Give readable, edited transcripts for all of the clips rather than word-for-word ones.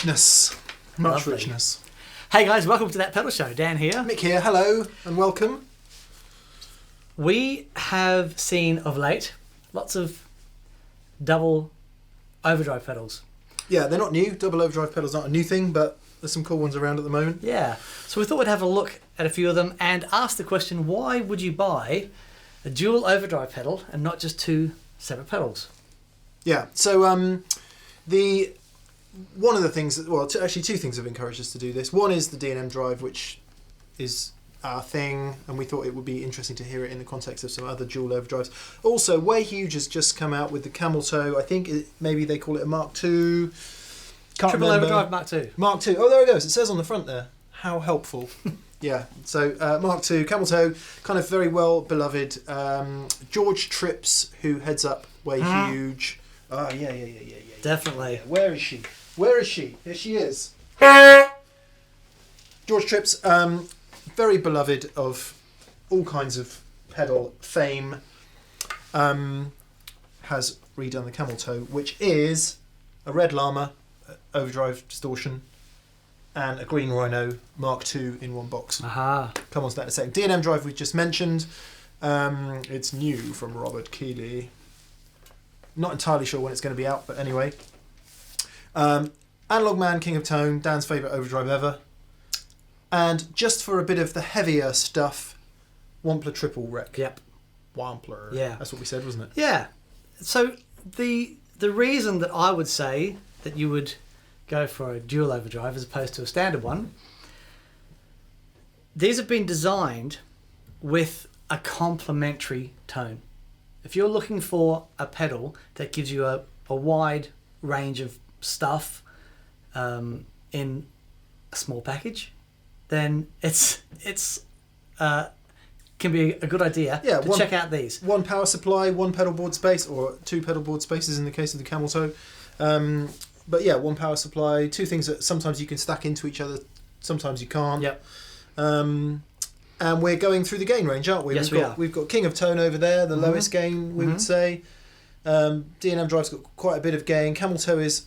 richness. Much Lovely. richness. Hey guys, welcome to That Pedal Show. Dan here. Mick here, hello and welcome. We have seen of late lots of double overdrive pedals. Yeah, they're not new. Double overdrive pedals aren't a new thing, but there's some cool ones around at the moment. Yeah, so we thought we'd have a look at a few of them and ask the question, why would you buy a dual overdrive pedal and not just two separate pedals? Yeah, so one of the things, actually two things have encouraged us to do this. One is the D&M Drive, which is our thing, and we thought it would be interesting to hear it in the context of some other dual overdrives. Also, Way Huge has just come out with the Camel Toe. I think maybe they call it a Mark II. Triple Overdrive Mark II. Mark II. Oh, there it goes. It says on the front there. How helpful. Yeah. So Mark II, Camel Toe, kind of very well beloved. George Trips, who heads up Way Huge. Oh, yeah. Definitely. Yeah. Where is she? Where is she? Here she is. George Trips, very beloved of all kinds of pedal fame, has redone the Camel Toe, which is a red Llama, Overdrive Distortion, and a green Rhino Mark II in one box. Aha. Come on to that in a second. D&M Drive we just mentioned. It's new from Robert Keeley. Not entirely sure when it's going to be out, but anyway. Analogman King of Tone, Dan's favourite overdrive ever. And just for a bit of the heavier stuff, Wampler Triple Wreck. Yep. Wampler. Yeah. That's what we said, wasn't it? Yeah. So the reason that I would say that you would go for a dual overdrive as opposed to a standard one, these have been designed with a complementary tone. If you're looking for a pedal that gives you a wide range of stuff in a small package, then it's can be a good idea to check out these. One power supply, one pedal board space, or two pedal board spaces in the case of the Camel Toe. But yeah, one power supply, two things that sometimes you can stack into each other, sometimes you can't. Yep. And we're going through the gain range, aren't we? Yes, We've got King of Tone over there, the lowest gain, we would say. D&M Drive's got quite a bit of gain. Camel Toe is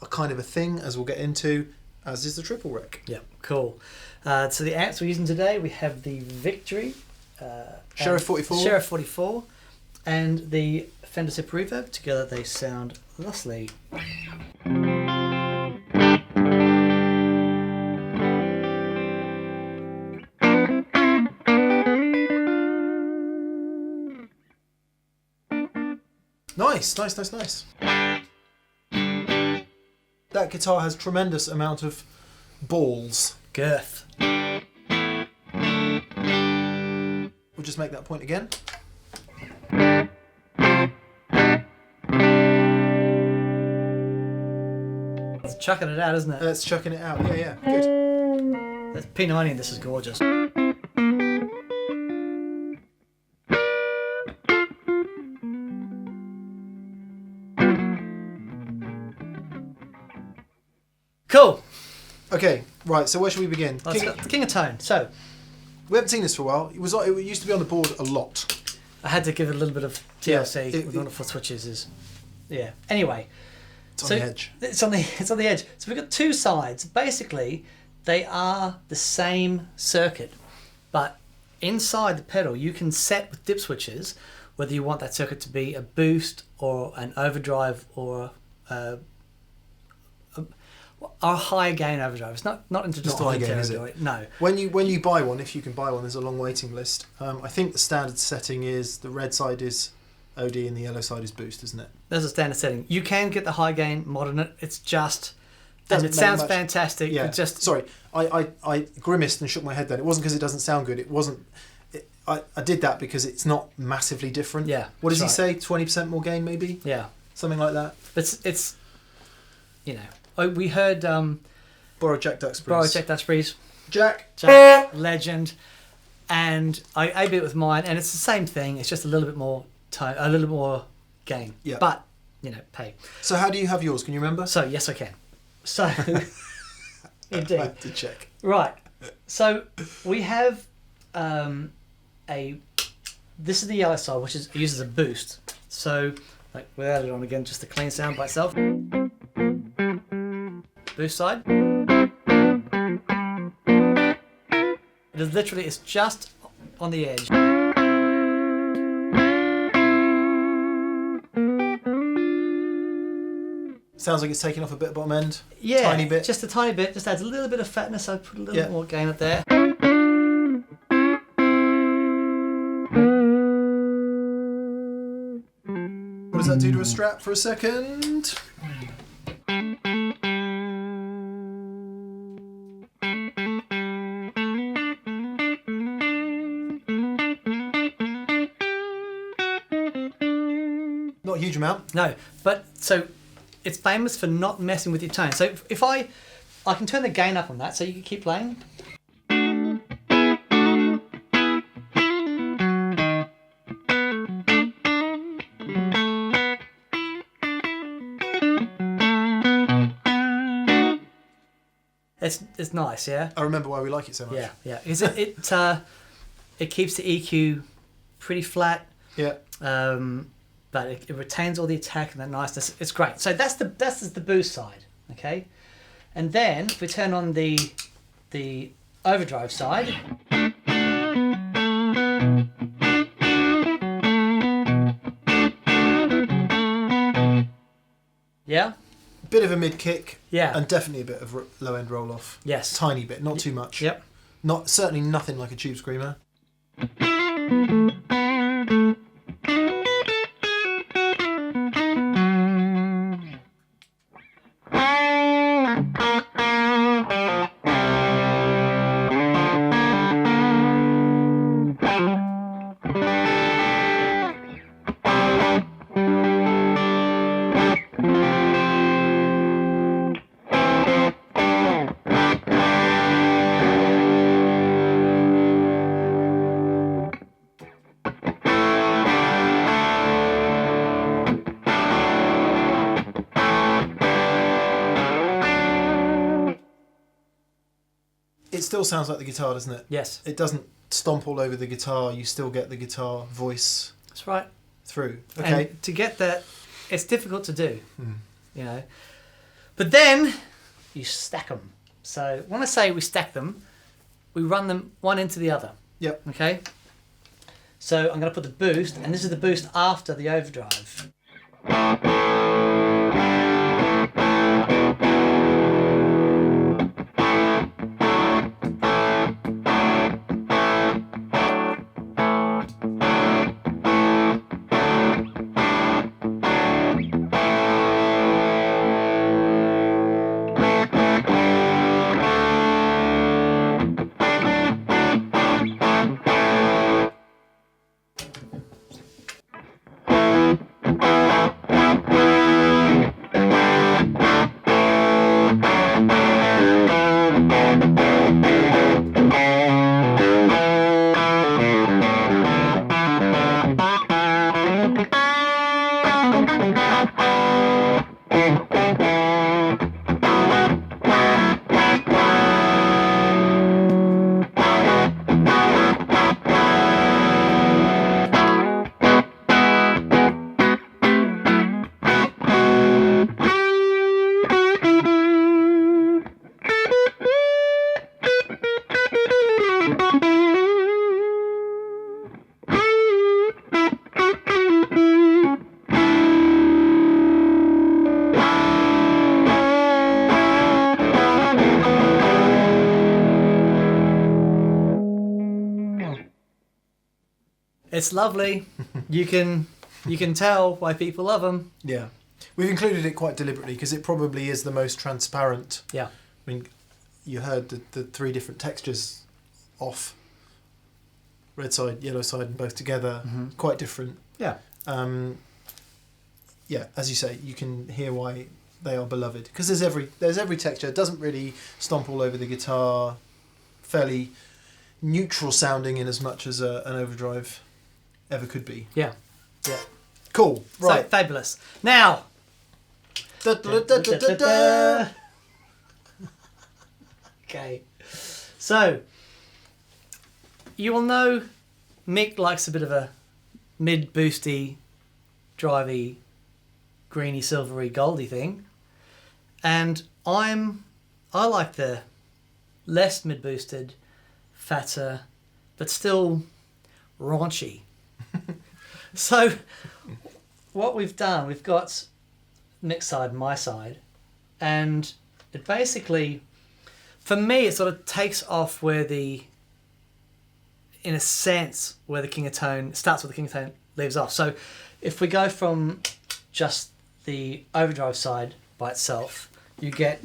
a kind of a thing, as we'll get into, as is the Triple Wreck. Yeah, cool. So the amps we're using today, we have the Victory. Sheriff 44. Sheriff 44. And the Fender Super Reverb. Together they sound thusly. Nice. That guitar has tremendous amount of balls. Girth. We'll just make that point again. It's chucking it out, isn't it? It's chucking it out. Yeah. Good. That's P90, this is gorgeous. Cool. Okay, right, so where should we begin? King of Tone. So, we haven't seen this for a while. It used to be on the board a lot. I had to give it a little bit of TLC with wonderful switches. Anyway. It's on the edge. It's on the edge. So we've got two sides. Basically, they are the same circuit, but inside the pedal you can set with dip switches whether you want that circuit to be a boost or an overdrive or a high gain overdrive. It's not into distortion territory. No. When you buy one, if you can buy one, there's a long waiting list. I think the standard setting is the red side is OD and the yellow side is boost, isn't it? There's a standard setting. You can get the high gain mod in it. It's just, and it sounds fantastic. Yeah. Sorry, I grimaced and shook my head then. It wasn't because it doesn't sound good. It wasn't. I did that because it's not massively different. Yeah. What does he say? 20% more gain, maybe? Yeah. Something like that. It's we heard Borrow Jack Duxbury's. Jack, legend, and I beat it with mine, and it's the same thing. It's just a little bit more time, a little bit more gain. Yeah. But pay. So how do you have yours? Can you remember? So yes, I can. So indeed. I have to check. Right. So we have this is the yellow side, which uses a boost. So without it on again, just a clean sound by itself. Boost side. It is literally, it's just on the edge. Sounds like it's taking off a bit at bottom end. Yeah, tiny bit. Just a tiny bit. Just adds a little bit of fatness. I put a little more gain up there. What does that do to a Strat for a second? Not a huge amount. No, but so it's famous for not messing with your tone. So if I can turn the gain up on that, so you can keep playing. It's nice, yeah. I remember why we like it so much. Yeah. Is it keeps the EQ pretty flat. Yeah. But it retains all the attack and that niceness. It's great. So that's the boost side, okay. And then if we turn on the overdrive side. Yeah. Bit of a mid kick. Yeah. And definitely a bit of low end roll off. Yes. Tiny bit, not too much. Yep. Certainly nothing like a tube screamer. It still sounds like the guitar, doesn't it? Yes. It doesn't stomp all over the guitar. You still get the guitar voice That's right. through. Okay. And to get that, it's difficult to do, you know. But then you stack them. So when I say we stack them, we run them one into the other. Yep. Okay. So I'm going to put the boost, and this is the boost after the overdrive. It's lovely. You can tell why people love them. Yeah. We've included it quite deliberately because it probably is the most transparent. Yeah. I mean, you heard the three different textures off. Red side, yellow side, and both together. Mm-hmm. Quite different. Yeah. Yeah, as you say, you can hear why they are beloved because there's every texture. It doesn't really stomp all over the guitar. Fairly neutral sounding in as much as an overdrive ever could be. Yeah. Yeah. Cool. Right. So, fabulous. Now. Da, da, da, da, da, da. Okay. So, you will know Mick likes a bit of a mid-boosty, drivey, greeny, silvery, goldy thing. And I like the less mid-boosted, fatter, but still raunchy. So what we've done, we've got Nick's side and my side, and it basically, for me, it sort of takes off where in a sense, where the King of Tone starts, where the King of Tone leaves off. So if we go from just the Overdrive side by itself, you get...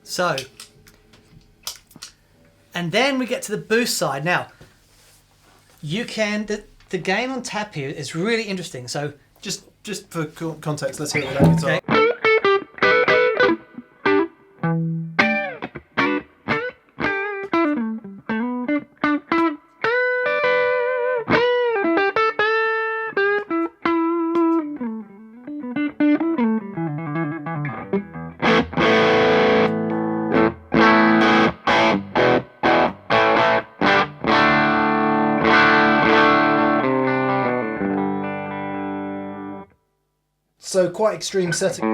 So, and then we get to the boost side. Now, you can, the gain on tap here is really interesting. So, Just for context, let's hear it without guitar. okay. So quite extreme setting.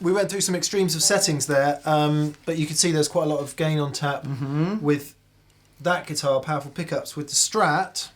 We went through some extremes of settings there, but you can see there's quite a lot of gain on tap with that guitar, powerful pickups. With the Strat,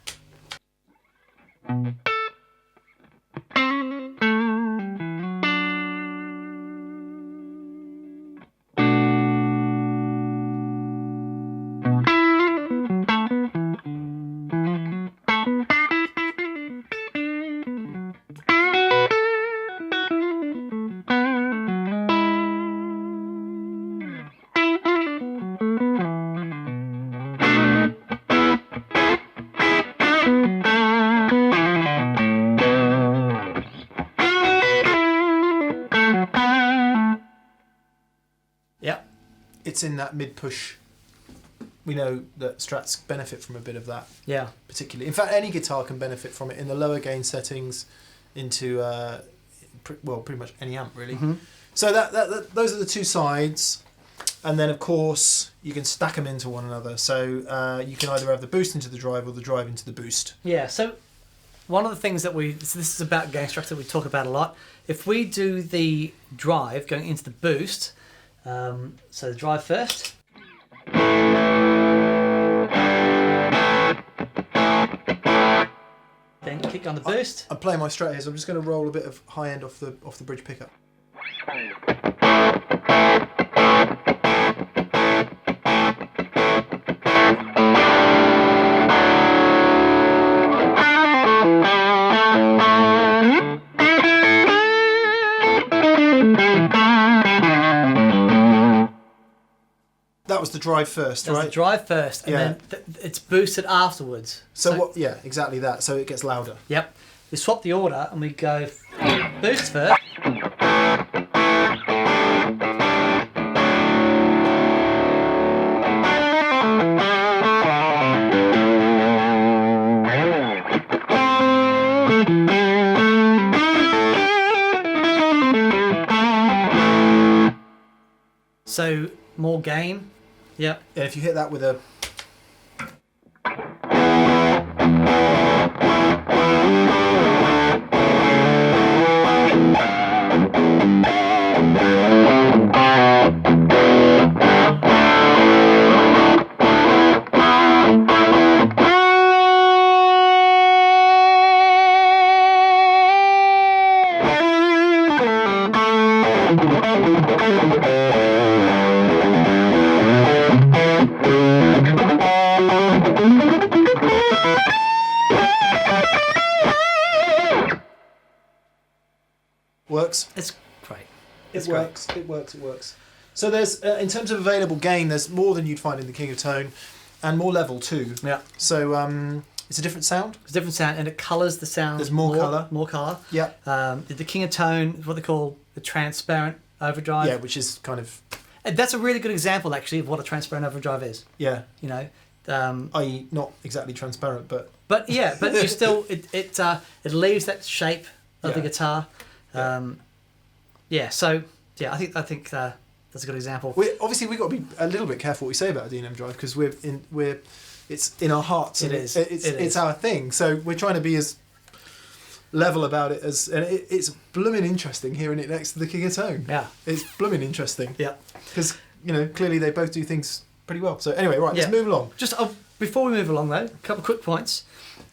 it's in that mid-push. We know that Strats benefit from a bit of that. Yeah. Particularly. In fact, any guitar can benefit from it in the lower gain settings into, pretty much any amp, really. So those are the two sides. And then, of course, you can stack them into one another. So you can either have the boost into the drive or the drive into the boost. Yeah, so one of the things that this is about gain structure that we talk about a lot. If we do the drive going into the boost, so the drive first. Then kick on the boost. I'm playing my Strat here, so I'm just going to roll a bit of high end off the bridge pickup. That was the drive first, right? The drive first, and then it's boosted afterwards. So what? Yeah, exactly that. So it gets louder. Yep. We swap the order and we go boost first. So more gain. Yep. And if you hit that with a... Works. It's great. It works. So there's, in terms of available gain, there's more than you'd find in the King of Tone, and more level too. Yeah. So it's a different sound. It's a different sound, and it colours the sound. There's more colour. More colour. Yeah. The King of Tone is what they call the transparent overdrive. Yeah, which is kind of... And that's a really good example, actually, of what a transparent overdrive is. Yeah. You know, i.e. not exactly transparent, but... But yeah, but you still it leaves that shape of the guitar. So I think that's a good example. Obviously we've got to be a little bit careful what we say about a D&M Drive, because it's in our hearts. It is. is. It's our thing. So we're trying to be as level about it as, and it's blooming interesting hearing it next to the King of Tone. Yeah, it's blooming interesting. Yeah, because clearly they both do things pretty well. So anyway, right, let's move along. Just before we move along though, a couple of quick points.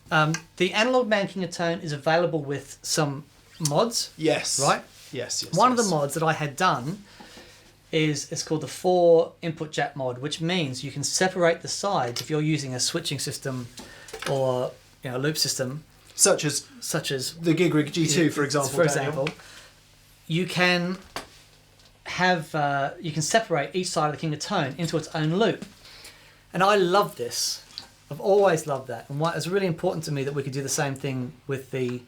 The Analogman King of Tone is available with some mods. Yes. Right. Yes. One of the mods that I had done it's called the 4 input jack mod, which means you can separate the sides if you're using a switching system or a loop system, such as the Gig Rig G2, for example. You can have you can separate each side of the King of Tone into its own loop, and I love this. I've always loved that, and it's really important to me that we could do the same thing with the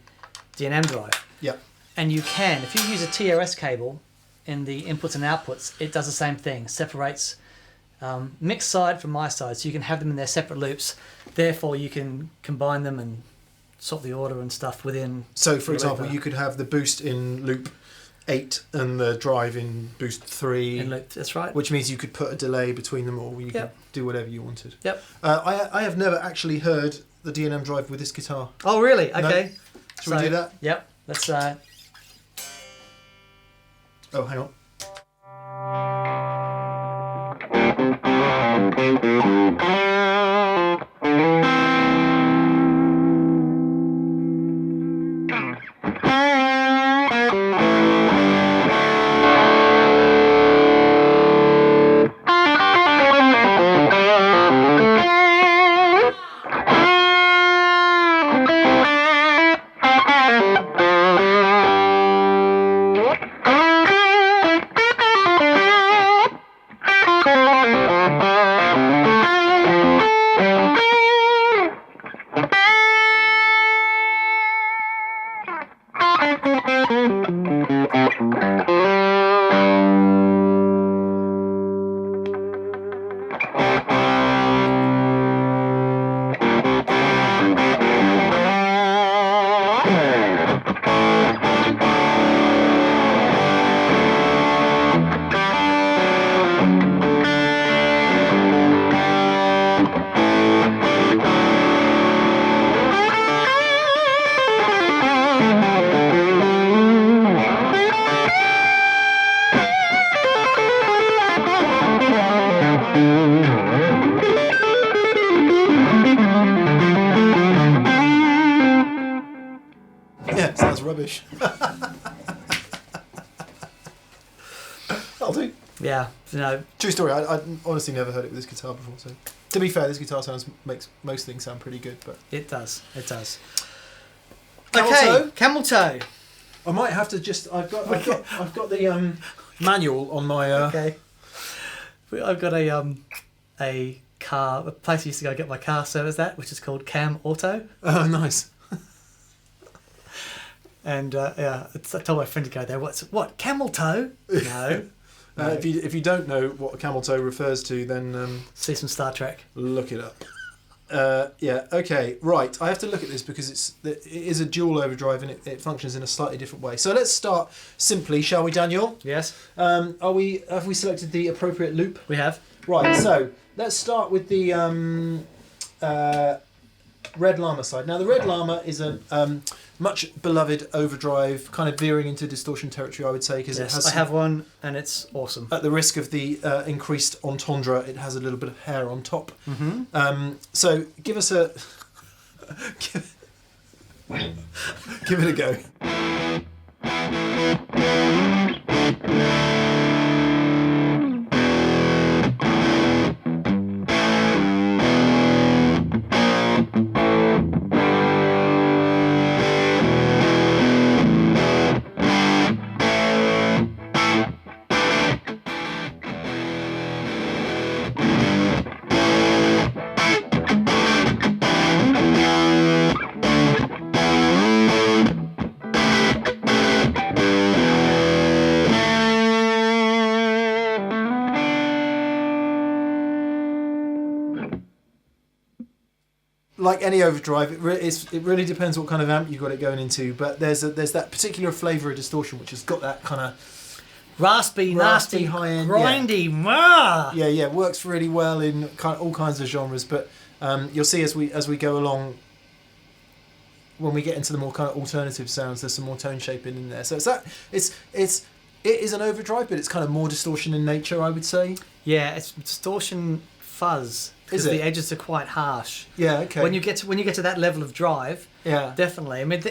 D&M Drive. Yeah. And you can, if you use a TRS cable in the inputs and outputs, it does the same thing. Separates mix side from my side, so you can have them in their separate loops. Therefore, you can combine them and sort the order and stuff within. So, for example, you could have the boost in loop 8 and the drive in boost 3. In loop, that's right. Which means you could put a delay between them, or you could do whatever you wanted. Yep. I have never actually heard the D&M Drive with this guitar. Oh, really? Okay. No. Shall we do that? Yep. Let's. Oh, hang on. Yeah, sounds rubbish. That'll do. Yeah, True story. I honestly never heard it with this guitar before. So, to be fair, this guitar makes most things sound pretty good. But it does. Camel toe? Camel toe. I might have to just. I've got the manual on my. Okay. I've got a place I used to go get my car serviced at, which is called Cam Auto. Oh, nice. And I told my friend to go there. What? Camel toe? No. No. If you don't know what a camel toe refers to, then see some Star Trek. Look it up. Okay, right. I have to look at this because it is a dual overdrive and it functions in a slightly different way. So let's start simply, shall we, Daniel? Yes. Have we selected the appropriate loop? We have. Right. So let's start with the Red Llama side. Now the Red Llama is a much beloved overdrive, kind of veering into distortion territory, I would say, because it has. I have one, and it's awesome. At the risk of the increased entendre, it has a little bit of hair on top. Mm-hmm. So give us a give it a go. like any overdrive, it really depends what kind of amp you've got it going into. But there's that particular flavour of distortion which has got that kind of raspy, nasty, high end, grindy. Yeah, works really well in all kinds of genres. But you'll see as we go along, when we get into the more kind of alternative sounds, there's some more tone shaping in there. So it is an overdrive, but it's kind of more distortion in nature, I would say. Yeah, it's distortion fuzz because the edges are quite harsh. Yeah, okay. When you get to that level of drive, yeah, definitely. I mean,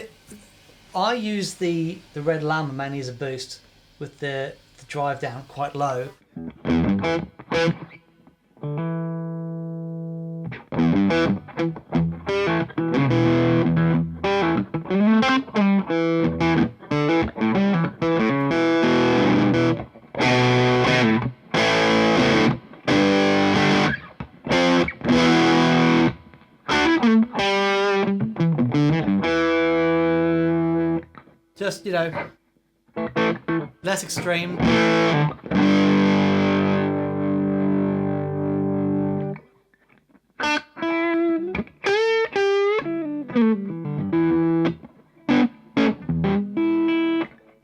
I use the red Llama mainly as a boost with the drive down quite low. Just, less extreme.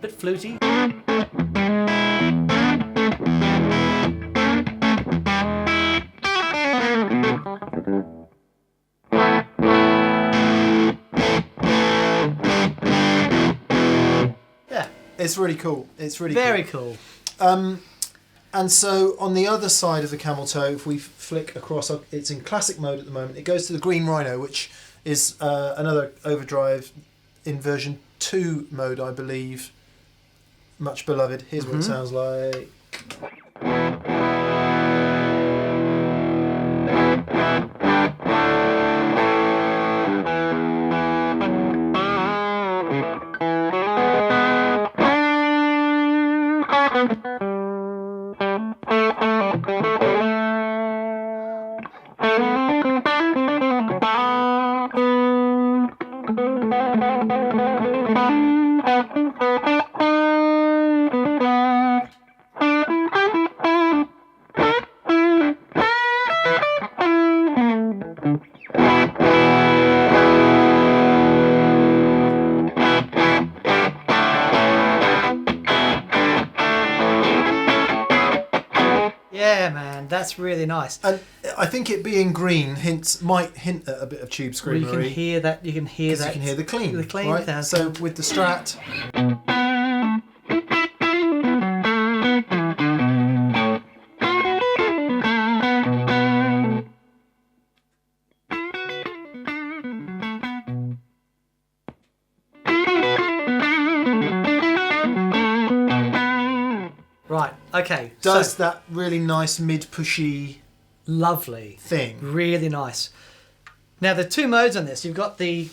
Bit fluty. It's really cool. It's really very cool. And so on the other side of the camel toe, if we flick across, it's in classic mode at the moment. It goes to the green Rhino, which is another overdrive in version 2 mode, I believe. Much beloved. Here's what it sounds like. Yeah, man, that's really nice. And I think it being green might hint at a bit of tube screamery. You can hear that. You can hear that. You can hear the clean. The clean. Right? So with the Strat. Right, okay. Does that really nice mid-pushy lovely thing. Really nice. Now, the 2 modes on this, you've got the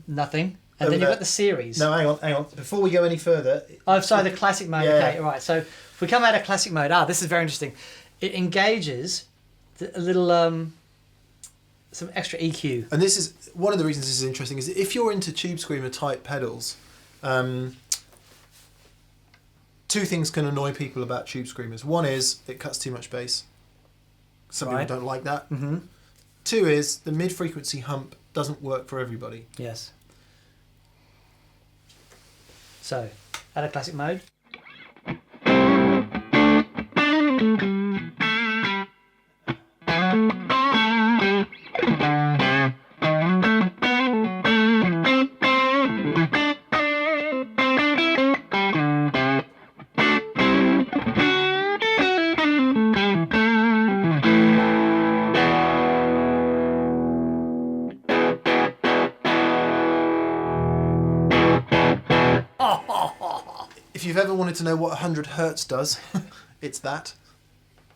nothing, and then you've got the series. No, hang on. Before we go any further... Oh, sorry, the classic mode. Yeah. Okay, right. So if we come out of classic mode, this is very interesting. It engages a little... some extra EQ. And this is... One of the reasons this is interesting is if you're into Tube Screamer type pedals... 2 things can annoy people about Tube Screamers. One is it cuts too much bass. Some people don't like that. 2 is the mid-frequency hump doesn't work for everybody. Yes. So, out of classic mode. If you've ever wanted to know what 100 hertz does, it's that.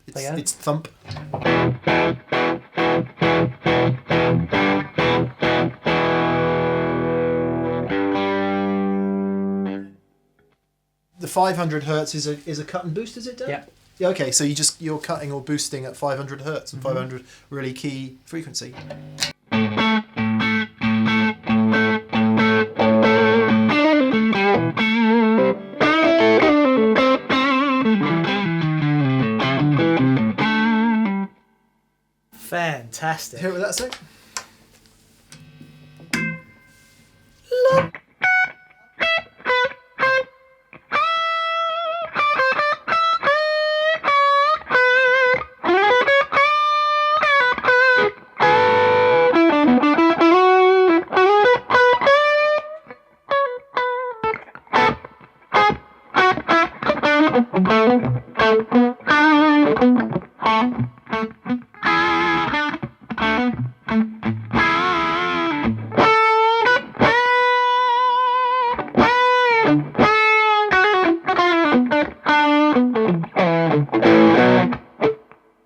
It's thump. The 500 hertz is a cut and boost, is it, Dan? Yeah. Yeah. Okay, so you're cutting or boosting at 500 hertz, and 500 really key frequency. Fantastic. Hear it with that sec?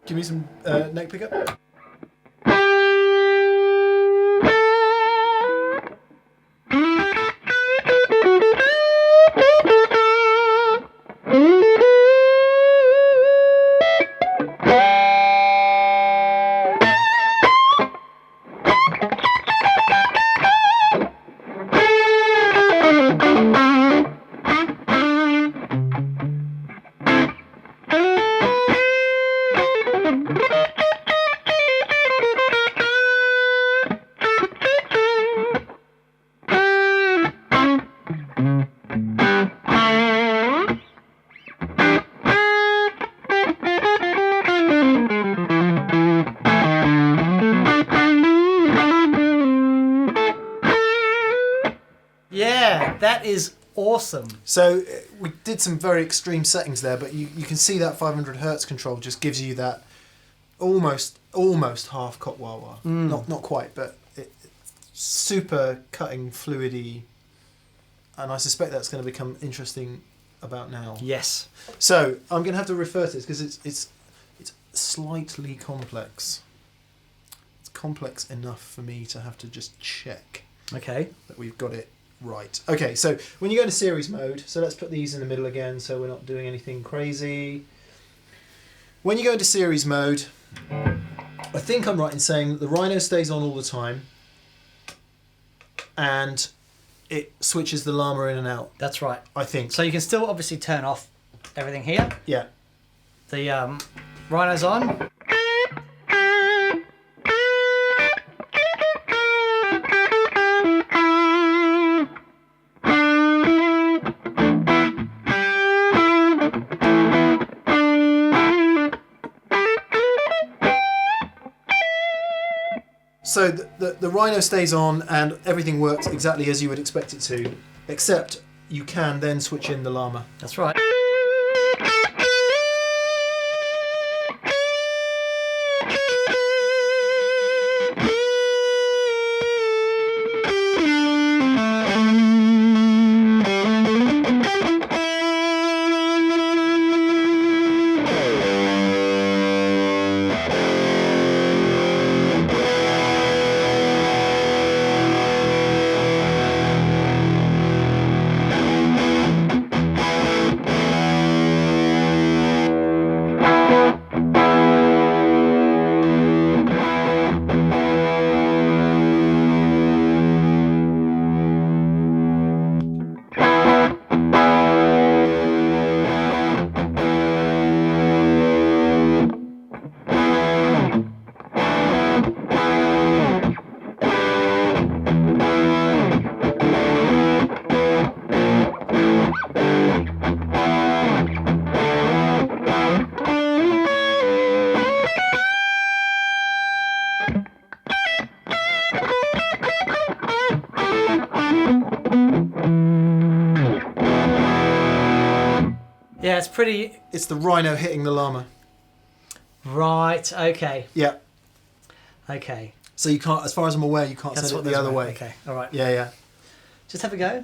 Give me some neck pickup. Yeah, that is awesome. So we did some very extreme settings there, but you can see that 500 hertz control just gives you that almost half cop wah wah. Not quite, but super cutting fluidy, and I suspect that's going to become interesting about now. Yes. So I'm going to have to refer to this because it's slightly complex. It's complex enough for me to have to just check Okay. that we've got it right. Okay, so when you go into series mode, so let's put these in the middle again so we're not doing anything crazy. When you go into series mode, I think I'm right in saying that the Rhino stays on all the time and it switches the Llama in and out, That's right. I think. So you can still obviously turn off everything here. Yeah. The Rhino's on. So the Rhino stays on and everything works exactly as you would expect it to, except you can then switch in the Llama. That's right. Yeah, it's pretty... It's the Rhino hitting the Llama. Right, okay. Yeah. Okay. So you can't, as far as I'm aware, you can't set it the other way. Okay, all right. Yeah, yeah. Just have a go.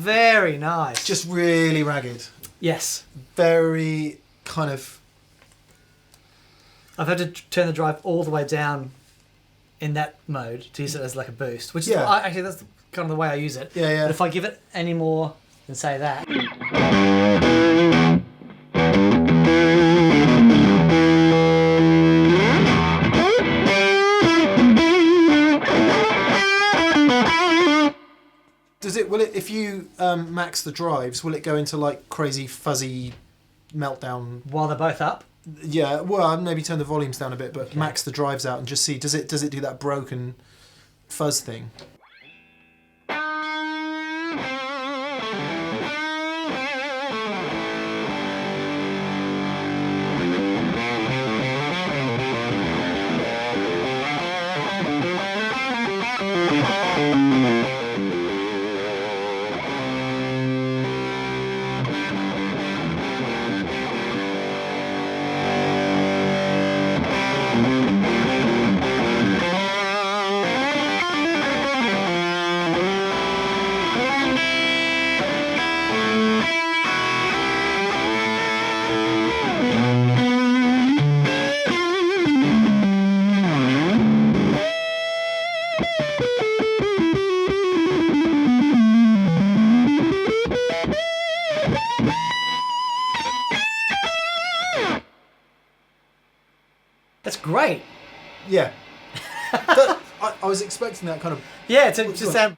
very nice. Just really ragged. Yes. Very kind of... I've had to turn the drive all the way down in that mode to use it as like a boost, which is actually that's kind of the way I use it. Yeah, yeah. But if I give it any more than say that, will it if you max the drives, will it go into like crazy fuzzy meltdown while they're both up? Yeah, well, I'd maybe turn the volumes down a bit, but max the drives out and just see does it do that broken fuzz thing? That's great. Yeah. I was expecting that kind of... Yeah, to sound...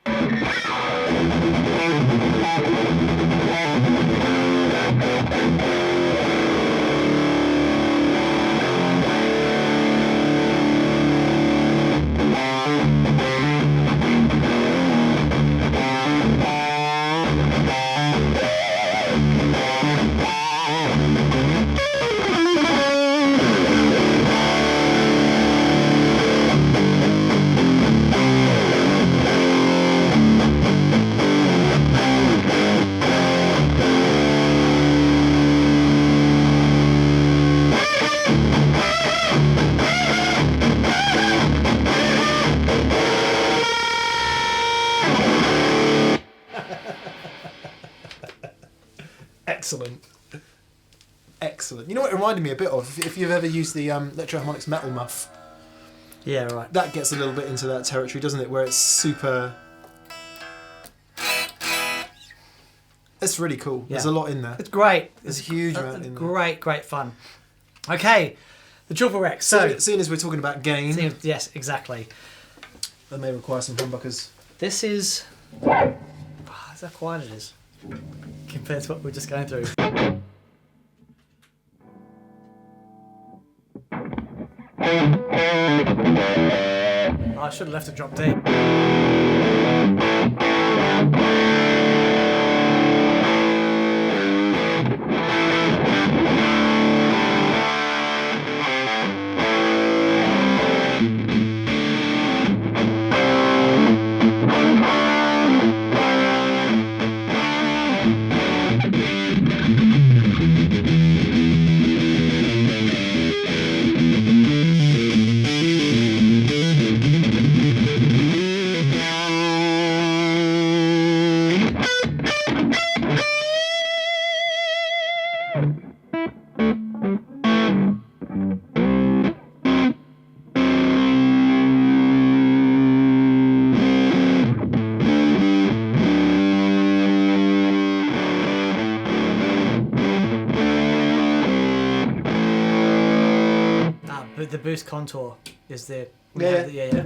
Excellent. Excellent. You know what it reminded me a bit of? If you've ever used the Electro-Harmonix Metal Muff. Yeah, right. That gets a little bit into that territory, doesn't it? Where it's super... It's really cool. Yeah. There's a lot in there. It's great. There's a huge amount in there. Great fun. Okay, the Triple Wreck. So, seeing as we're talking about gain... Yes, exactly. That may require some humbuckers. This is... Oh, that's how quiet it is compared to what we're just going through. Oh, I should have left it drop deep. The boost contour is there. Yeah.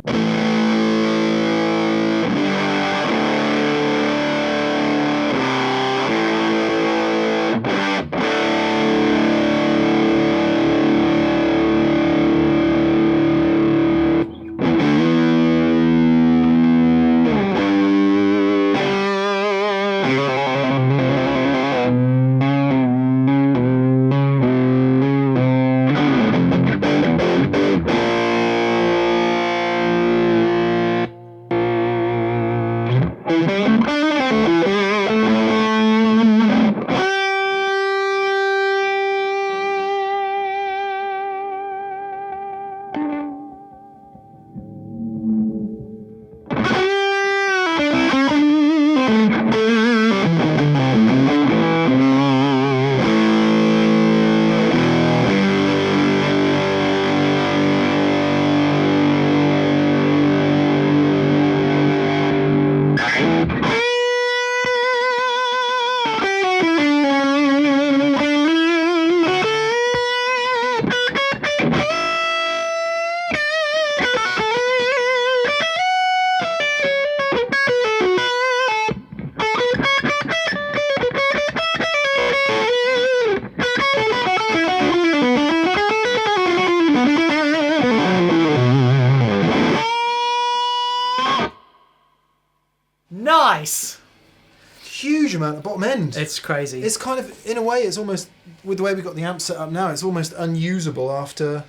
huge amount of bottom end. It's crazy. It's kind of, in a way, it's almost, with the way we've got the amp set up now, it's almost unusable after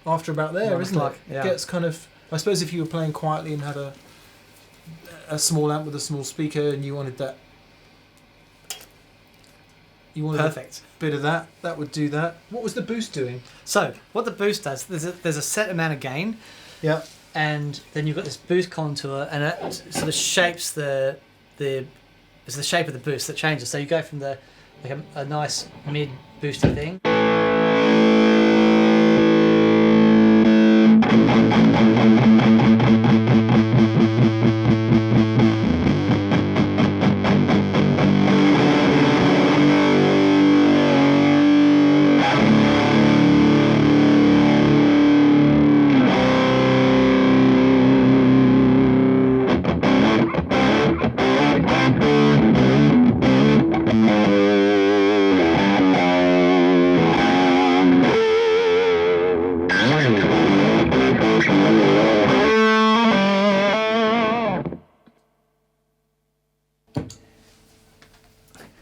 about there, isn't it? Yeah. It gets kind of, I suppose if you were playing quietly and had a small amp with a small speaker and you wanted that, you wanted perfect a bit of that would do that. What was the boost doing? So what the boost does, there's a set amount of gain. Yeah. And then you've got this boost contour, and it sort of shapes it's the shape of the boost that changes. So you go from a nice mid boosty thing.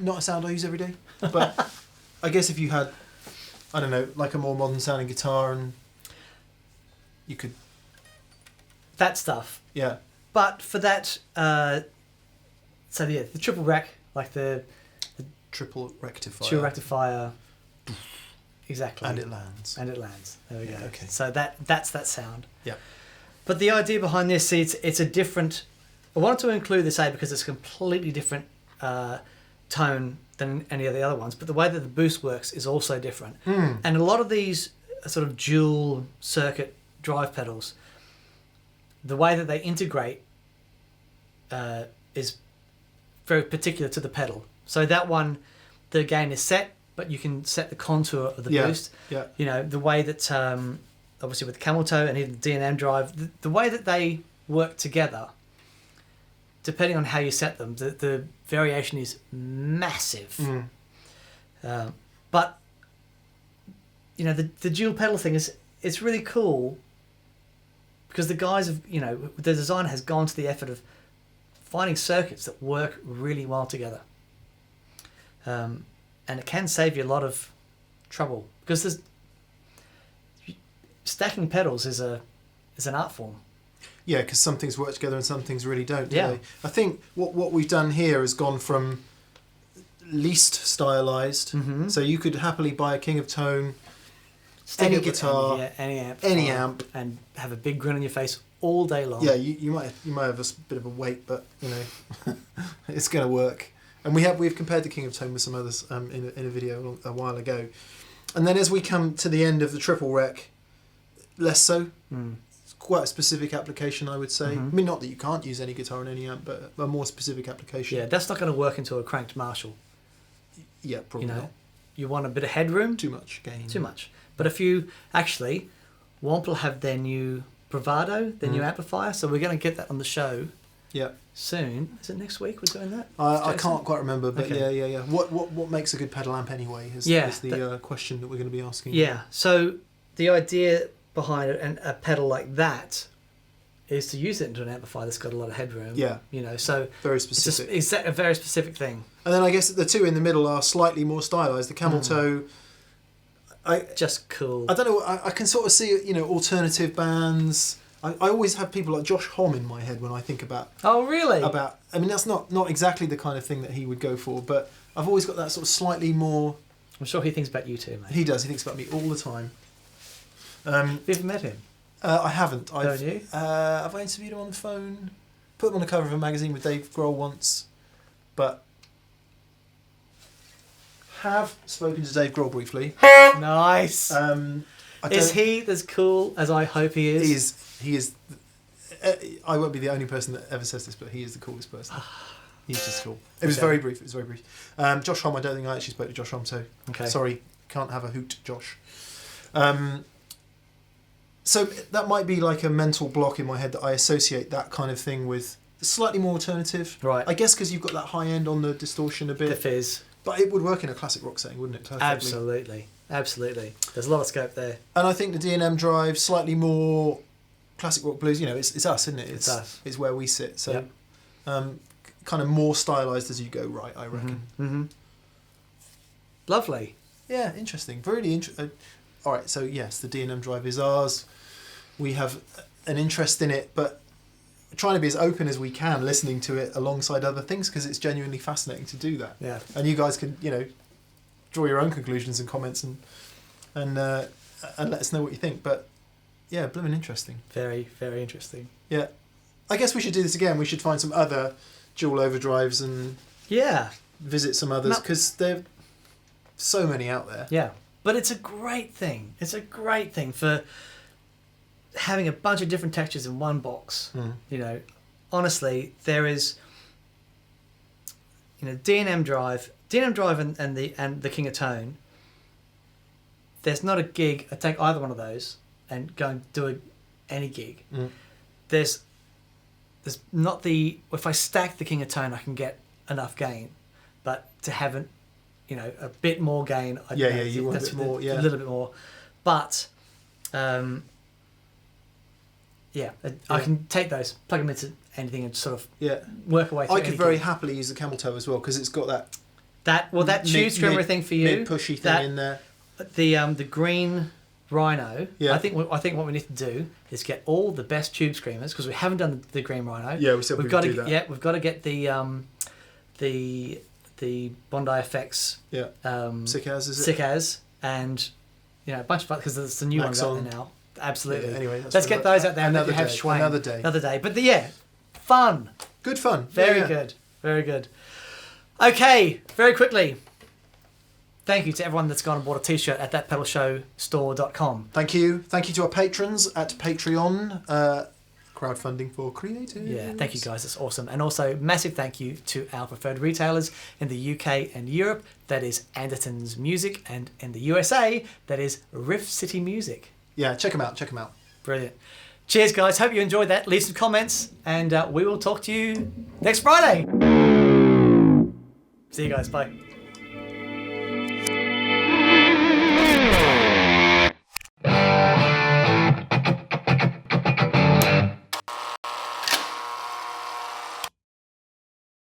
Not a sound I use every day, but I guess if you had, I don't know, like a more modern sounding guitar, and you could, That stuff. yeah, But for that, the triple wreck, like the triple rectifier, triple rectifier, exactly, and it lands. There we go. Okay. So that's that sound. Yeah. But the idea behind this, it's a different. I wanted to include this because it's a completely different tone than any of the other ones. But the way that the boost works is also different. And a lot of these sort of dual circuit drive pedals, the way that they integrate is very particular to the pedal. So that one, the gain is set, but you can set the contour of the boost. Yeah. You know, the way that obviously with the Camel toe and even the D&M Drive, the way that they work together, depending on how you set them, the variation is massive. But you know, the dual pedal thing it's really cool because the guys have, you know, the design has gone to the effort of finding circuits that work really well together. And it can save you a lot of trouble because stacking pedals is an art form. Yeah, because some things work together and some things really don't. Do Yeah. they? I think what we've done here has gone from least stylized. So you could happily buy a King of Tone, any it with guitar, any amp, and have a big grin on your face all day long. Yeah, you might have a bit of a wait, but you know, it's going to work. And we've compared the King of Tone with some others in a video a while ago. And then as we come to the end of the Triple Wreck, less so. It's quite a specific application, I would say. I mean, not that you can't use any guitar on any amp, but a more specific application. Yeah, that's not going to work into a cranked Marshall. Yeah, probably You know, not. you want a bit of headroom. Too much gain. Too much. But if you actually, Wampler have their new Bravado, their new amplifier, so we're going to get that on the show. Yeah. Soon. Is it next week we're doing that? I can't quite remember, but Okay. yeah. What makes a good pedal amp anyway is the question that we're going to be asking. Yeah. So the idea behind it and a pedal like that is to use it into an amplifier that's got a lot of headroom. Yeah. You know, so Very specific. it's a very specific thing. And then I guess the two in the middle are slightly more stylized. The Camel toe, Just cool. I don't know. I can sort of see, you know, alternative bands. I always have people like Josh Homme in my head when I think about. Oh really? I mean, that's not exactly the kind of thing that he would go for, but I've always got that sort of slightly more. I'm sure he thinks about you too, mate. He does. He thinks about me all the time. Have you ever met him? I haven't. Don't you? Have I interviewed him on the phone? Put him on the cover of a magazine with Dave Grohl once, but have spoken to Dave Grohl briefly. Nice. Is he as cool as I hope he is? He is. I won't be the only person that ever says this, but he is the coolest person. He's just cool. It was very brief. Josh Homme, I don't think I actually spoke to Josh Homme, so sorry, can't have a hoot, Josh. So that might be like a mental block in my head that I associate that kind of thing with slightly more alternative. Right. I guess because you've got that high end on the distortion a bit. The fizz. But it would work in a classic rock setting, wouldn't it? Perfectly. Absolutely. There's a lot of scope there. And I think the D&M Drive, slightly more classic rock blues. You know, it's us, isn't it? It's us. It's where we sit. So, Yep. kind of more stylized as you go right, I reckon. Mm-hmm. Lovely. Yeah, interesting. Really interesting. All right, so yes, the D&M Drive is ours. We have an interest in it, but trying to be as open as we can, listening to it alongside other things, because it's genuinely fascinating to do that. Yeah. And you guys can, draw your own conclusions and comments and let us know what you think. But yeah, blooming interesting. Very, very interesting. Yeah. I guess we should do this again. We should find some other dual overdrives and visit some others, because there are so many out there. Yeah. But it's a great thing. It's a great thing for having a bunch of different textures in one box. Honestly, there is D&M Drive and the King of Tone. There's not a gig. I take either one of those and go and do any gig. There's not if I stack the King of Tone, I can get enough gain, but to have a bit more gain. You want a bit more. Yeah, a little bit more, but I can take those, plug them into anything, and sort of work away through. I could very happily use the Camel toe as well, because it's got that tube screamer thing for you, pushy thing in there. The green Rhino. Yeah. I think what we need to do is get all the best tube screamers, because we haven't done the green Rhino. Yeah, we've got to do that. Yeah, we've got to get the Bondi Effects. Yeah. Sick as is it? Sick as, and a bunch of, because there's the new ones out there now. Absolutely. Yeah, anyway, let's get those out there. Another day. But fun. Good fun. Very good. Very good. Okay, very quickly. Thank you to everyone that's gone and bought a t-shirt at thatpedalshowstore.com. Thank you. Thank you to our patrons at Patreon. Crowdfunding for creators. Yeah, thank you guys. That's awesome. And also, massive thank you to our preferred retailers in the UK and Europe. That is Anderton's Music. And in the USA, that is Riff City Music. Yeah, check them out. Brilliant. Cheers, guys. Hope you enjoyed that. Leave some comments, and we will talk to you next Friday. See you guys. Bye.